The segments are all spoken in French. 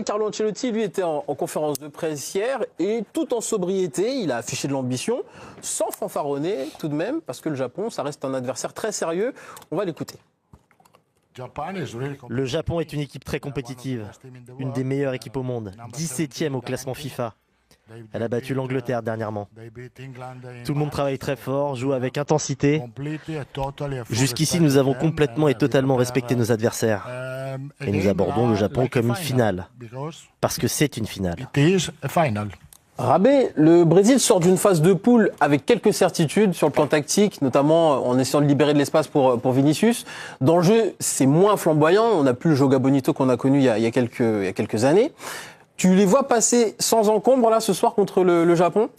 Carlo Ancelotti, lui, était en conférence de presse hier et tout en sobriété, il a affiché de l'ambition, sans fanfaronner tout de même, parce que le Japon, ça reste un adversaire très sérieux. On va l'écouter. Le Japon est une équipe très compétitive, une des meilleures équipes au monde, 17e au classement FIFA. Elle a battu l'Angleterre dernièrement. Tout le monde travaille très fort, joue avec intensité. Jusqu'ici, nous avons complètement et totalement respecté nos adversaires. Et nous abordons le Japon comme une finale, parce que c'est une finale. Rabé, le Brésil sort d'une phase de poule avec quelques certitudes sur le plan tactique, notamment en essayant de libérer de l'espace pour Vinicius. Dans le jeu, c'est moins flamboyant, on n'a plus le Joga Bonito qu'on a connu il y a quelques années. Tu les vois passer sans encombre là ce soir contre le Japon ?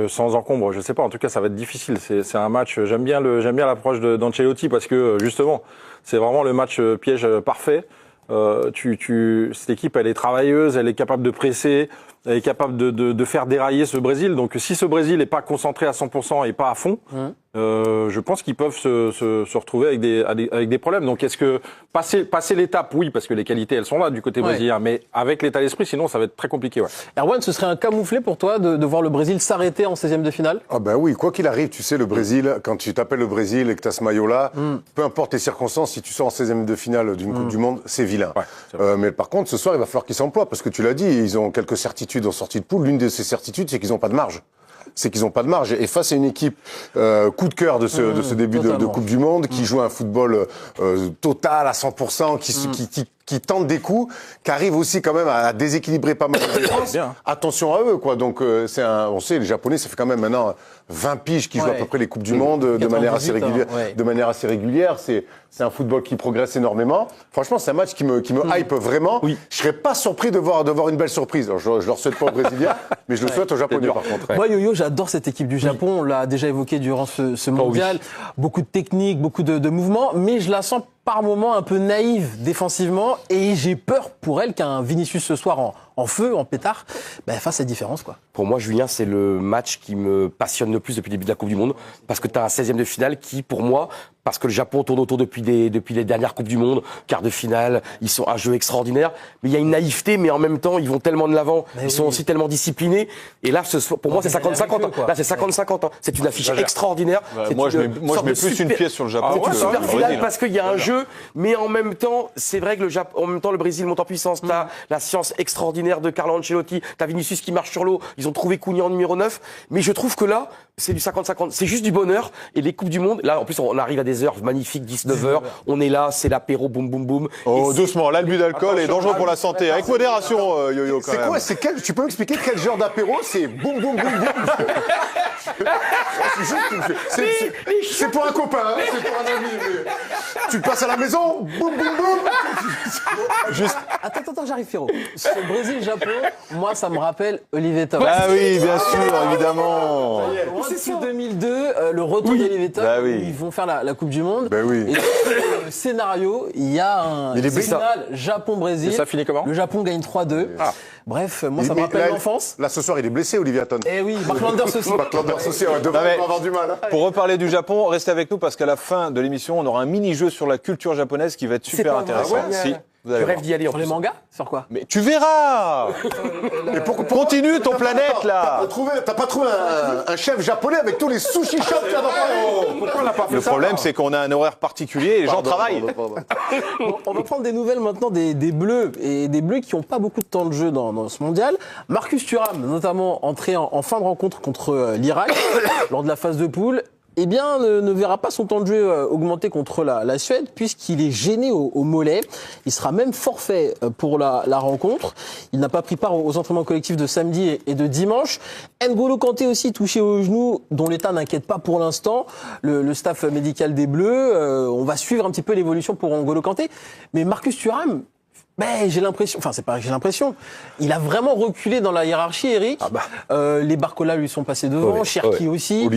Sans encombre, je sais pas. En tout cas, ça va être difficile. C'est un match. J'aime bien l'approche d'Ancelotti parce que justement, c'est vraiment le match piège parfait. Cette équipe, elle est travailleuse, elle est capable de presser, elle est capable de faire dérailler ce Brésil. Donc, si ce Brésil n'est pas concentré à 100% et pas à fond, je pense qu'ils peuvent se retrouver avec des problèmes. Donc, est-ce que passer l'étape, oui, parce que les qualités, elles sont là du côté brésilien, mais avec l'état d'esprit, sinon, ça va être très compliqué. Ouais. Erwan, ce serait un camouflet pour toi de voir le Brésil s'arrêter en 16e de finale ? Ah ben oui, quoi qu'il arrive, tu sais, le Brésil, quand tu t'appelles le Brésil et que tu as ce maillot-là, peu importe les circonstances, si tu sors en 16e de finale d'une Coupe du Monde, c'est vilain. Ouais, mais par contre, ce soir, il va falloir qu'ils s'emploient, parce que tu l'as dit, ils ont quelques certitudes en sortie de poule. L'une de ces certitudes, c'est qu'ils n'ont pas de marge. Et face à une équipe coup de cœur de ce début de Coupe du Monde, qui joue un football total à 100%, qui tente des coups, qui arrive aussi quand même à déséquilibrer pas mal de défense. Attention à eux, quoi. Donc on sait, les Japonais, ça fait quand même maintenant 20 piges qui jouent à peu près les Coupes du Monde de manière assez régulière. De manière assez régulière, c'est un football qui progresse énormément. Franchement, c'est un match qui me hype vraiment. Oui. Je serais pas surpris de voir une belle surprise. Alors, je leur souhaite pas aux Brésiliens, mais je le souhaite aux Japonais par contre. Moi, Yo-Yo, j'adore cette équipe du Japon. On l'a déjà évoqué durant ce mondial. Beaucoup de technique, beaucoup de mouvements, mais je la sens par moments un peu naïve défensivement et j'ai peur pour elle qu'un Vinicius ce soir en feu, en pétard, fasse cette différence, quoi. Pour moi, Julien, c'est le match qui me passionne le plus depuis le début de la Coupe du Monde, parce que tu as un 16e de finale qui, pour moi, parce que le Japon tourne autour depuis les dernières Coupes du Monde, quart de finale, ils sont un jeu extraordinaire, mais il y a une naïveté, mais en même temps, ils vont tellement de l'avant, sont aussi tellement disciplinés, et là, pour moi, c'est 50-50. Là, c'est 50-50. C'est une affiche extraordinaire. Moi, je mets plus une pièce sur le Japon. C'est une super finale parce qu'il y a un jeu, mais en même temps, c'est vrai que le Brésil monte en puissance. T'as la science extraordinaire de Carlo Ancelotti, t'as Vinicius qui marche sur l'eau, ils ont trouvé Cunha en numéro 9, mais je trouve que là, c'est du 50-50. C'est juste du bonheur, et les Coupes du Monde, là, en plus, on arrive à des heures magnifiques, 19h, on est là, c'est l'apéro, boum, boum, boum. Oh, doucement, l'abus d'alcool est dangereux pour la santé. Avec modération, Yo-Yo, quand même. C'est quoi, tu peux m'expliquer quel genre d'apéro c'est boum, boum, boum, boum. C'est pour un copain, hein, c'est pour un ami. Mais... Tu le passes à la maison, boum, boum, boum. Attends, j'arrive, Firo. Ce Brésil-Japon, moi, ça me rappelle Olivier Tom. Ah oui, bien sûr, évidemment. C'est 2002, le retour d'Olivier Tom, où ils vont faire la Coupe du Monde. Et dans le scénario, il y a un final Japon-Brésil. Et ça finit comment ? Le Japon gagne 3-2. Bref, moi, ça me rappelle l'enfance. Là, ce soir, il est blessé, Olivier Tom. Eh oui, Mark Landers aussi. Mark Landers aussi, on devrait avoir du mal. Pour reparler du Japon, restez avec nous parce qu'à la fin de l'émission, on aura un mini-jeu sur la culture japonaise qui va être super intéressant. Si. Tu rêves d'y aller en plus. Sur les mangas ? Sur quoi ? Mais tu verras. Continue ton planète là. T'as pas trouvé un chef japonais avec tous les sushi shops qu'il y a dans Pourquoi on l'a pas fait? Le problème, c'est qu'on a un horaire particulier et les gens travaillent. On va prendre des nouvelles maintenant des Bleus, et des Bleus qui n'ont pas beaucoup de temps de jeu dans ce mondial. Marcus Thuram, notamment entré en fin de rencontre contre l'Irak lors de la phase de poule, ne verra pas son temps de jeu augmenter contre la Suède, puisqu'il est gêné au mollet. Il sera même forfait pour la rencontre. Il n'a pas pris part aux entraînements collectifs de samedi et de dimanche. N'Golo Kanté aussi touché au genou, dont l'état n'inquiète pas pour l'instant le staff médical des Bleus. On va suivre un petit peu l'évolution pour N'Golo Kanté. Mais Marcus Thuram, j'ai l'impression, c'est pas que j'ai l'impression, il a vraiment reculé dans la hiérarchie, Eric. Les Barcola lui sont passés devant, Cherki aussi.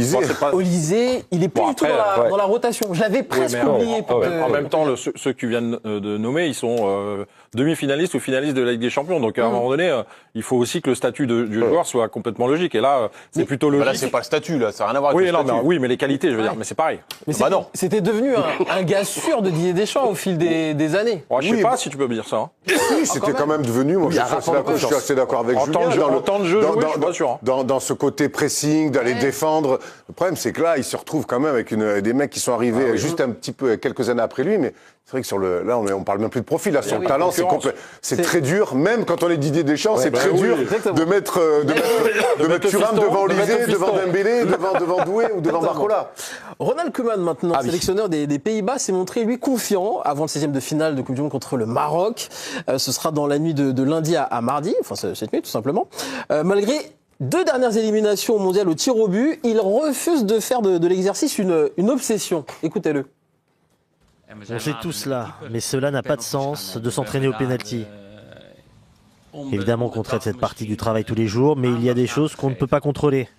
Olysée, il est plus du tout dans la rotation. Je l'avais presque oublié. En même temps, ceux que tu viens de nommer, ils sont demi-finaliste ou finaliste de la Ligue des Champions. Donc à un moment donné, il faut aussi que le statut du joueur soit complètement logique. Et là, c'est plutôt logique. Là, c'est pas le statut, là, ça n'a rien à voir avec le statut. Oui, mais les qualités, je veux dire, mais c'est pareil. Mais non. C'était devenu un gars sûr de Didier Deschamps au fil des années. Je sais pas si tu peux me dire ça. Oui, c'était quand même devenu, moi, je suis assez d'accord avec Julien. En temps de jeu, je suis pas sûr. Dans ce côté pressing, d'aller défendre. Le problème, c'est que là, il se retrouve quand même avec des mecs qui sont arrivés juste un petit peu, quelques années après lui, mais c'est vrai que là, on parle même plus de profil. Là, sur le talent, c'est très dur. Même quand on est Didier Deschamps, c'est très dur de mettre Thuram devant Olysée, devant Dembélé, devant Doué ou devant Barcola. Ronald Koeman, maintenant, sélectionneur des Pays-Bas, s'est montré, lui, confiant avant le 16e de finale de Coupe du Monde contre le Maroc. Ce sera dans la nuit de lundi à mardi, enfin cette nuit, tout simplement. Malgré 2 dernières éliminations au mondial au tir au but, il refuse de faire de l'exercice une obsession. Écoutez-le. On sait tout cela, mais cela n'a pas de sens de s'entraîner au pénalty. Évidemment qu'on traite cette partie du travail tous les jours, mais il y a des choses qu'on ne peut pas contrôler.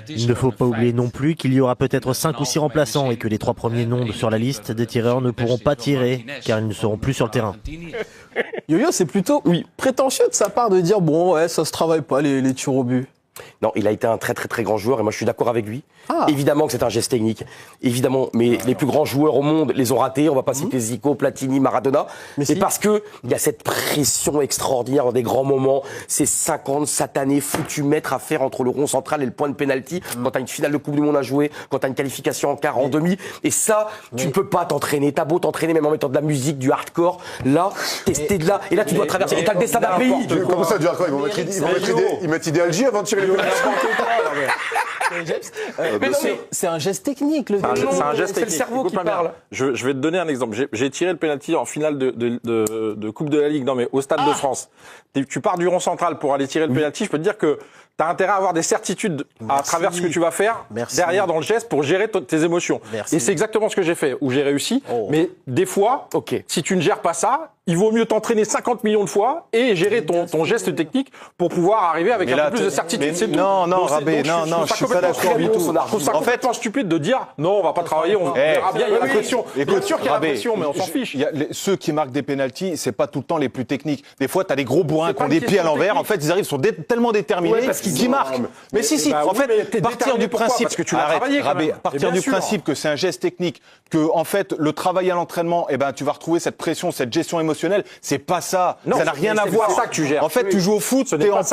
Il ne faut pas oublier non plus qu'il y aura peut-être 5 ou 6 remplaçants et que les 3 premiers noms sur la liste des tireurs ne pourront pas tirer car ils ne seront plus sur le terrain. Yo-Yo, c'est plutôt prétentieux de sa part de dire bon ouais, ça se travaille pas les tirs au but. Non, il a été un très très très grand joueur et moi je suis d'accord avec lui. Évidemment que c'est un geste technique, évidemment, mais les plus grands joueurs au monde les ont ratés. On va pas citer Zico, Platini, Maradona, mais parce que il y a cette pression extraordinaire dans des grands moments. Ces 50 satanés foutus mètres à faire entre le rond central et le point de pénalty quand t'as une finale de Coupe du Monde à jouer, quand t'as une qualification en quart, en demi. Et ça, tu ne peux pas t'entraîner. T'as beau t'entraîner même en mettant de la musique, du hardcore. Là, t'es de là et là tu dois traverser. Et t'as le destin d'un pays. Comment ça, du hardcore? Ils mettent idée Alger avant de tirer les pénaltys. Mais non, mais c'est un geste technique. C'est un geste technique. C'est le cerveau qui parle. Je vais te donner un exemple. J'ai tiré le penalty en finale de Coupe de la Ligue, non mais au Stade de France. Tu pars du rond central pour aller tirer le penalty. Je peux te dire que tu as intérêt à avoir des certitudes à travers ce que tu vas faire derrière dans le geste pour gérer tes émotions. Et c'est exactement ce que j'ai fait, où j'ai réussi. Mais des fois, si tu ne gères pas ça, il vaut mieux t'entraîner 50 millions de fois et gérer ton geste technique pour pouvoir arriver avec un peu plus de certitude. Non, Rabé, non, je suis pas d'accord du tout. En fait, c'est stupide de dire non, on va pas travailler, on verra bien, il y a la pression. Bien sûr qu'il y a la pression, mais on s'en fiche. Ceux qui marquent des pénaltys, c'est pas tout le temps les plus techniques. Des fois, t'as des gros bourrins qui ont des pieds à l'envers. En fait, ils arrivent, sont tellement déterminés qu'ils marquent. Mais si, en fait, partir du principe que tu l'as travaillé, Rabé, partir du principe que c'est un geste technique, que en fait, le travail à l'entraînement, tu vas retrouver cette pression, cette gestion émotionnelle. C'est pas ça. Ça n'a rien à voir. C'est ça que tu gères. En fait, tu joues au foot, t'es en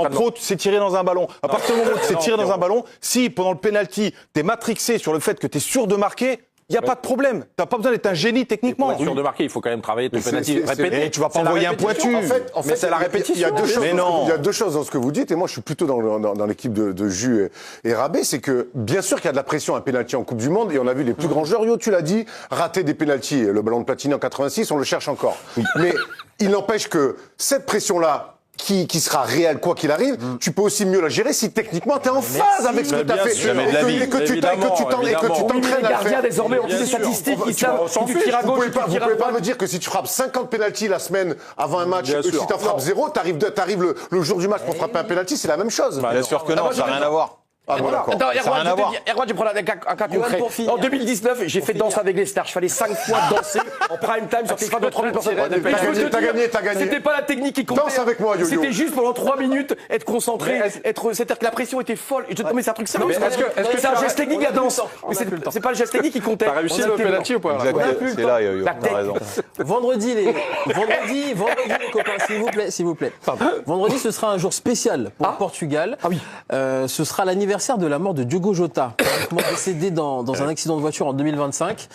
pro, tu sais tirer dans un ballon. À partir du moment où tu sais tirer dans un ballon, si pendant le penalty, t'es matrixé sur le fait que t'es sûr de marquer, il n'y a pas de problème. T'as pas besoin d'être un génie techniquement. Pour être sûr de marquer, il faut quand même travailler ton penalty. Et tu vas pas envoyer un pointu. En fait, c'est la répétition. Il y a deux choses dans ce que vous dites, et moi je suis plutôt dans l'équipe de Jus et Rabé, c'est que bien sûr qu'il y a de la pression à penalty en Coupe du Monde, et on a vu les plus grands joueurs, Yo, tu l'as dit, rater des penaltys. Le ballon de Platini en 86, on le cherche encore. Mais il n'empêche que cette pression-là, qui sera réel quoi qu'il arrive, tu peux aussi mieux la gérer si techniquement tu es en phase avec ce que tu as fait et que tu t'entraînes à le faire. Désormais, on dit des statistiques qui savent si tu tires à gauche, vous pouvez pas me dire que si tu frappes 50 pénaltys la semaine avant un match, si tu en frappes 0, t'arrives le jour du match pour frapper un pénalty, c'est la même chose. Bien sûr que non, ça n'a rien à voir. Erwan, je vais prendre un cas concret. En 2019, j'ai fait Danse avec les stars. Je fallais 5 fois danser en prime time sur TF1 de 3000 personnes. T'as gagné. C'était pas la technique qui comptait. Danse avec moi, Yo-Yo. C'était juste pendant 3 minutes être concentré, c'est-à-dire que la pression était folle. Mais c'est un truc sérieux. Est-ce que c'est un geste technique la danse? Mais c'est pas le geste technique qui comptait. T'as réussi le penalty ou pas? C'est là, Yo-Yo. T'as raison. Vendredi, les copains, s'il vous plaît. Vendredi, ce sera un jour spécial pour le Portugal. Ce sera l'anniversaire de la mort de Diogo Jota, décédé dans un accident de voiture en 2025.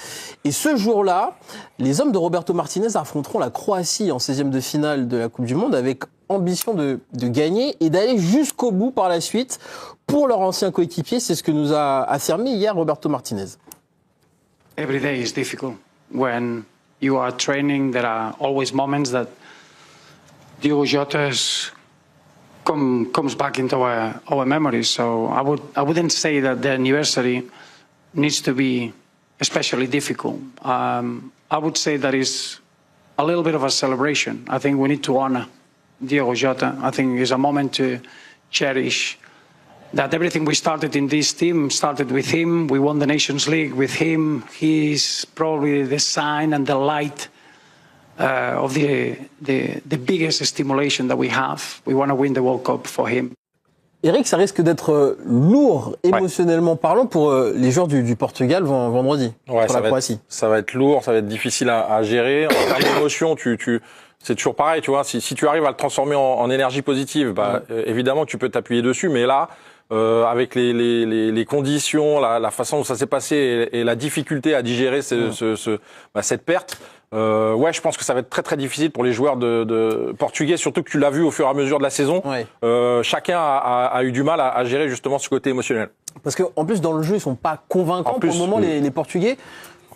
Et ce jour-là, les hommes de Roberto Martinez affronteront la Croatie en 16e de finale de la Coupe du Monde avec ambition de gagner et d'aller jusqu'au bout par la suite pour leur ancien coéquipier. C'est ce que nous a affirmé hier Roberto Martinez. Every day is difficult. When you are training, there are always moments that Diogo Jota's comes back into our memories. So I wouldn't say that the anniversary needs to be especially difficult. I would say that is a little bit of a celebration. I think we need to honor Diogo Jota. I think it's a moment to cherish that everything we started in this team started with him. We won the Nations League with him. He's probably the sign and the light of the biggest stimulation that we have. We want to win the World Cup for him. Eric, ça risque d'être lourd émotionnellement parlant pour les joueurs du Portugal vendredi contre la Croatie. Ça va être lourd, ça va être difficile à gérer. En termes d'émotion, c'est toujours pareil, tu vois. Si tu arrives à le transformer en énergie positive, évidemment que tu peux t'appuyer dessus, mais là, avec les conditions, la façon dont ça s'est passé et la difficulté à digérer cette perte, je pense que ça va être très très difficile pour les joueurs de portugais, surtout que tu l'as vu au fur et à mesure de la saison. Ouais. Chacun a eu du mal à gérer justement ce côté émotionnel. Parce qu'en plus dans le jeu ils sont pas convaincants pour le moment les Portugais.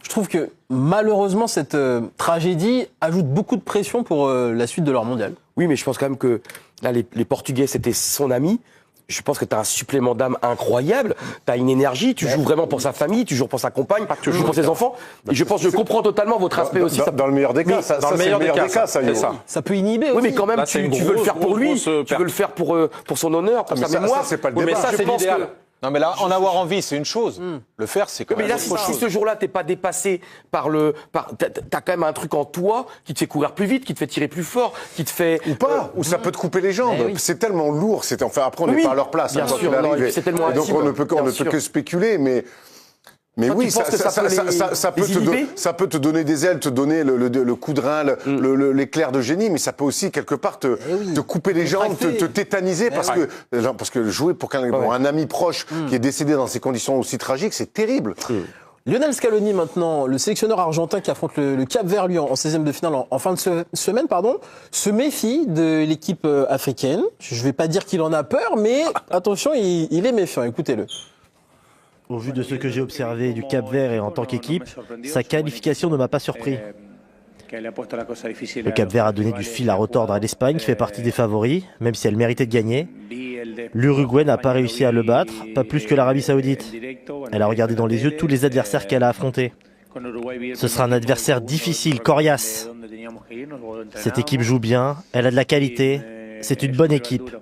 Je trouve que malheureusement cette tragédie ajoute beaucoup de pression pour la suite de leur mondial. Oui, mais je pense quand même que là les Portugais c'était son ami. Je pense que tu as un supplément d'âme incroyable, tu as une énergie, tu joues vraiment pour sa famille, tu joues pour sa compagne, tu joues pour ses enfants. Et je pense, je comprends totalement votre aspect aussi. Dans le meilleur des cas, dans le meilleur des cas, ça peut inhiber aussi. Oui, mais quand même, tu veux le faire pour lui, tu veux le faire pour son honneur, pour sa mémoire. Ça, c'est pas le débat. Mais ça, c'est l'idéal. Non, mais là, en avoir envie, c'est une chose. Le faire, c'est quand même. Mais là, si ce jour-là, t'es pas dépassé t'as quand même un truc en toi qui te fait courir plus vite, qui te fait tirer plus fort, qui te fait. Ou pas, ou ça peut te couper les jambes. Oui. C'est tellement lourd. Après, on n'est pas à leur place. Bien sûr, c'est tellement donc, on ne peut que spéculer, mais oui, ça peut te donner des ailes, te donner le coup de rein, l'éclair de génie, mais ça peut aussi quelque part te couper les jambes, te tétaniser, parce que jouer pour un ami proche qui est décédé dans ces conditions aussi tragiques, c'est terrible. Lionel Scaloni maintenant, le sélectionneur argentin qui affronte le Cap-Vert lui en 16e de finale en fin de semaine, se méfie de l'équipe africaine. Je ne vais pas dire qu'il en a peur, mais attention, il est méfiant. Écoutez-le. Au vu de ce que j'ai observé du Cap-Vert et en tant qu'équipe, sa qualification ne m'a pas surpris. Le Cap-Vert a donné du fil à retordre à l'Espagne, qui fait partie des favoris, même si elle méritait de gagner. L'Uruguay n'a pas réussi à le battre, pas plus que l'Arabie Saoudite. Elle a regardé dans les yeux tous les adversaires qu'elle a affrontés. Ce sera un adversaire difficile, coriace. Cette équipe joue bien, elle a de la qualité, c'est une bonne équipe.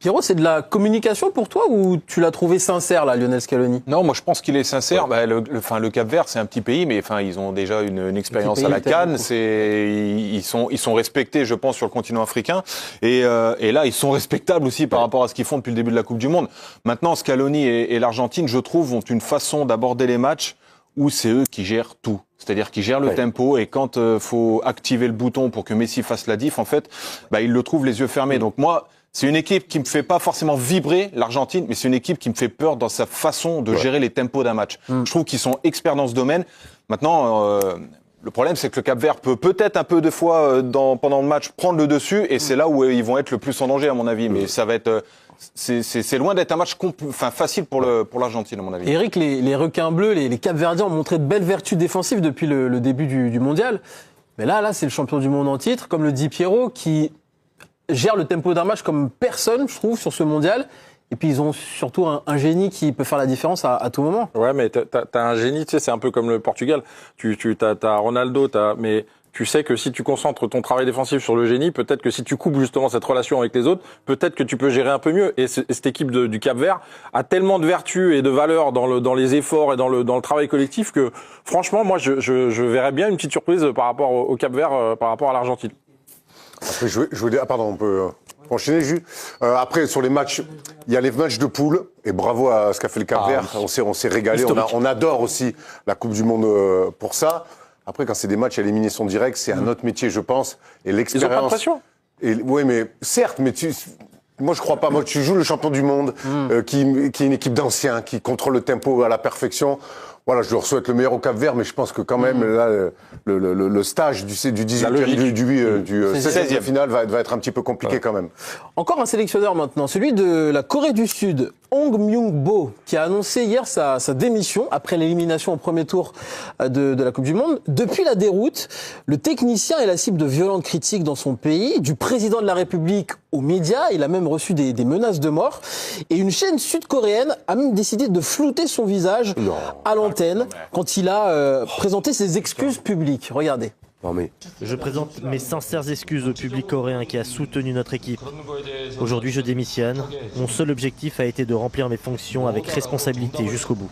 Pierrot, c'est de la communication pour toi ou tu l'as trouvé sincère, là, Lionel Scaloni? Non, moi je pense qu'il est sincère. Le Cap-Vert, c'est un petit pays, mais ils ont déjà une expérience à la CAN. Ils sont respectés, je pense, sur le continent africain. Et là, ils sont respectables aussi par rapport à ce qu'ils font depuis le début de la Coupe du Monde. Maintenant, Scaloni et l'Argentine, je trouve, ont une façon d'aborder les matchs où c'est eux qui gèrent tout. C'est-à-dire qu'ils gèrent le tempo et quand faut activer le bouton pour que Messi fasse la diff, en fait, ils le trouvent les yeux fermés. Donc moi, c'est une équipe qui me fait pas forcément vibrer, l'Argentine, mais c'est une équipe qui me fait peur dans sa façon de gérer les tempos d'un match. Je trouve qu'ils sont experts dans ce domaine. Maintenant, le problème, c'est que le Cap-Vert peut peut-être un peu de fois pendant le match prendre le dessus, et c'est là où ils vont être le plus en danger, à mon avis. Mais ça va être, c'est loin d'être un match facile pour l'Argentine, à mon avis. Eric, les requins bleus, les Cap-Verdiens ont montré de belles vertus défensives depuis le début du mondial. Mais là, c'est le champion du monde en titre, comme le dit Pierrot, qui gère le tempo d'un match comme personne, je trouve, sur ce mondial. Et puis, ils ont surtout un génie qui peut faire la différence à tout moment. Ouais, mais t'as un génie, tu sais, c'est un peu comme le Portugal. T'as Ronaldo, mais tu sais que si tu concentres ton travail défensif sur le génie, peut-être que si tu coupes justement cette relation avec les autres, peut-être que tu peux gérer un peu mieux. Et cette équipe du Cap-Vert a tellement de vertus et de valeurs dans les efforts et dans le travail collectif que, franchement, moi, je verrais bien une petite surprise par rapport au Cap-Vert, par rapport à l'Argentine. Après, on peut enchaîner, Jules. Après, sur les matchs, il y a les matchs de poule, et bravo à ce qu'a fait le Cap-Vert. Oui. On s'est régalé. On adore aussi la Coupe du Monde pour ça. Après, quand c'est des matchs à élimination directe, c'est un autre métier, je pense. Et l'expérience. Ils ont pas de pression. Oui, mais certes, mais moi, je crois pas. Moi, tu joues le champion du monde, qui est une équipe d'anciens, qui contrôle le tempo à la perfection. Voilà, je leur souhaite le meilleur au Cap-Vert, mais je pense que quand même, là, le stage du 18e, du 16e finale va être un petit peu compliqué quand même. Encore un sélectionneur maintenant, celui de la Corée du Sud, Hong Myung-bo, qui a annoncé hier sa démission après l'élimination au premier tour de la Coupe du Monde. Depuis la déroute, le technicien est la cible de violentes critiques dans son pays, du président de la République aux médias. Il a même reçu des menaces de mort. Et une chaîne sud-coréenne a même décidé de flouter son visage à l'antenne quand il a présenté ses excuses publiques. Regardez. Non, mais... Je présente mes sincères excuses au public coréen qui a soutenu notre équipe. Aujourd'hui, je démissionne. Mon seul objectif a été de remplir mes fonctions avec responsabilité jusqu'au bout.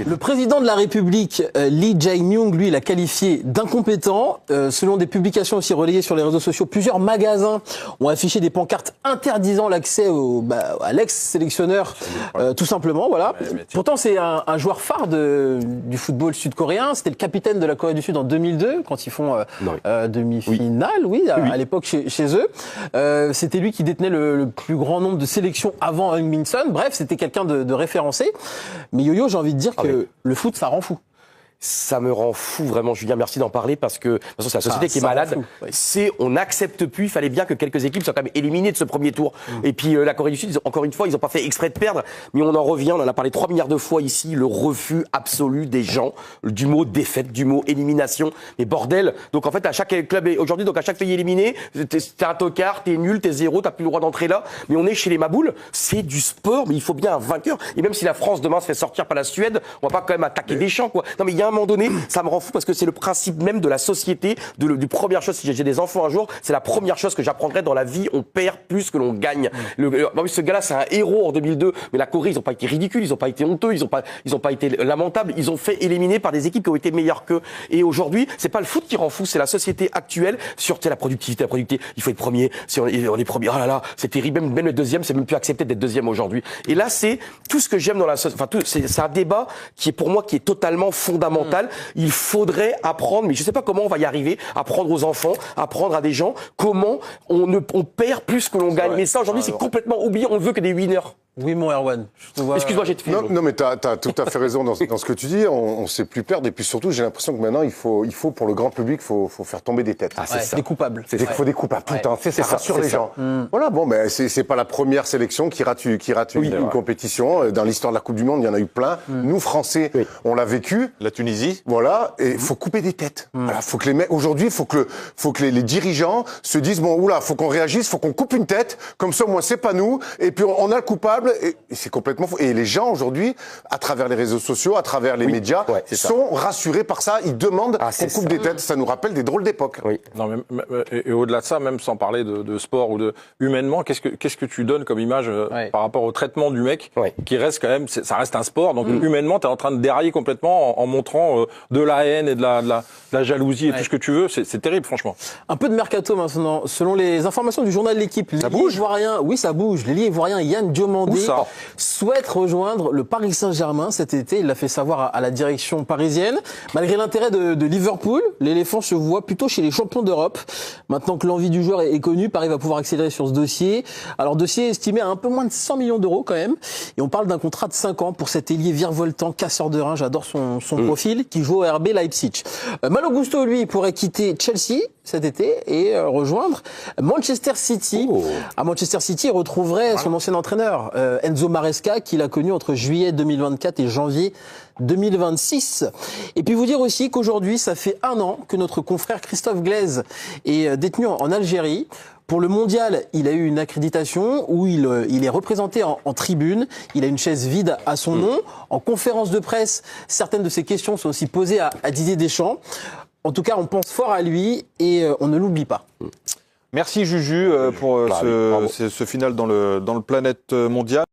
Le président de la République, Lee Jae-myung, lui, l'a qualifié d'incompétent. Selon des publications aussi relayées sur les réseaux sociaux, plusieurs magasins ont affiché des pancartes interdisant l'accès à l'ex-sélectionneur, tout simplement. Voilà. Pourtant, c'est un joueur phare du football sud-coréen. C'était le capitaine de la Corée du Sud en 2002, quand ils font demi-finale, à l'époque chez eux. C'était lui qui détenait le plus grand nombre de sélections avant Heung-min Son. Bref, c'était quelqu'un de référencé. Mais Yo-Yo, j'ai envie de dire que le foot, ça rend fou. Ça me rend fou, vraiment, Julien, merci d'en parler, parce que de toute façon, c'est la société qui est malade. On n'accepte plus, il fallait bien que quelques équipes soient quand même éliminées de ce premier tour. Et puis la Corée du Sud, encore une fois, ils n'ont pas fait exprès de perdre, mais on en revient, on en a parlé 3 milliards de fois ici, le refus absolu des gens, du mot défaite, du mot élimination. Mais bordel, donc en fait, à chaque club, aujourd'hui, donc à chaque pays éliminé, t'es un tocard, t'es nul, t'es zéro, t'as plus le droit d'entrer là. Mais on est chez les maboules, c'est du sport, mais il faut bien un vainqueur. Et même si la France demain se fait sortir par la Suède, on va pas quand même attaquer Deschamps, quoi. Non, mais il y a un moment donné, ça me rend fou parce que c'est le principe même de la société, du première chose, si j'ai des enfants un jour, c'est la première chose que j'apprendrai dans la vie, on perd plus que l'on gagne. Ce gars-là, c'est un héros en 2002, mais la Corée, ils ont pas été ridicules, ils ont pas été honteux, ils ont pas été lamentables, ils ont fait éliminer par des équipes qui ont été meilleures qu'eux. Et aujourd'hui, c'est pas le foot qui rend fou, c'est la société actuelle sur la productivité, il faut être premier, si on est premier, oh là là, c'est terrible, même le deuxième, c'est même plus accepté d'être deuxième aujourd'hui. Et là, c'est tout ce que j'aime dans la société, c'est un débat qui est pour moi, qui est totalement fondamental. Il faudrait apprendre, mais je sais pas comment on va y arriver, apprendre aux enfants, apprendre à des gens comment on perd plus que l'on gagne. Mais ça, aujourd'hui, c'est complètement oublié, on veut que des winners. Oui, mon Erwan. Excuse-moi, j'ai te fait. Non, mais t'as tout à fait raison dans ce que tu dis. On sait plus perdre. Et puis surtout, j'ai l'impression que maintenant, il faut pour le grand public, faut faire tomber des têtes. C'est ça. Des coupables. Il faut des coupables tout le temps. Ça rassure les gens. Voilà. Bon, mais c'est pas la première sélection qui rate une compétition. Dans l'histoire de la Coupe du Monde, il y en a eu plein. Nous, Français, on l'a vécu. La Tunisie. Voilà. Et il faut couper des têtes. Voilà. Faut que les mecs, aujourd'hui, faut que les dirigeants se disent, bon, oula, faut qu'on réagisse, faut qu'on coupe une tête. Comme ça, au moins, c'est pas nous. Et puis, on a le coupable. Et c'est complètement faux. Et les gens, aujourd'hui, à travers les réseaux sociaux, à travers les médias, sont rassurés par ça. Ils demandent qu'on coupe des têtes. Ça nous rappelle des drôles d'époque. Oui. Non, et au-delà de ça, même sans parler de sport ou humainement, qu'est-ce que tu donnes comme image par rapport au traitement du mec, qui reste quand même, ça reste un sport. Donc, humainement, t'es en train de dérailler complètement en montrant de la haine et de la jalousie et tout ce que tu veux. C'est terrible, franchement. Un peu de mercato maintenant. Selon les informations du journal de l'équipe, ça bouge. Oui, ça bouge. L'ailier ivoirien Yann Diomandé souhaite rejoindre le Paris Saint-Germain cet été. Il l'a fait savoir à la direction parisienne. Malgré l'intérêt de Liverpool, l'éléphant se voit plutôt chez les champions d'Europe. Maintenant que l'envie du joueur est connue, Paris va pouvoir accélérer sur ce dossier. Alors, dossier estimé à un peu moins de 100 millions d'euros quand même. Et on parle d'un contrat de 5 ans pour cet ailier virevoltant, casseur de reins. J'adore son profil, qui joue au RB Leipzig. Malo Gusto, lui, pourrait quitter Chelsea cet été et rejoindre Manchester City. À Manchester City, il retrouverait son ancien entraîneur, Enzo Maresca, qu'il a connu entre juillet 2024 et janvier 2026. Et puis vous dire aussi qu'aujourd'hui, ça fait 1 an que notre confrère Christophe Glaise est détenu en Algérie. Pour le mondial, il a eu une accréditation où il est représenté en tribune. Il a une chaise vide à son nom. En conférence de presse, certaines de ses questions sont aussi posées à Didier Deschamps. En tout cas, on pense fort à lui et on ne l'oublie pas. Merci Juju pour ce final dans le Planète Mondial.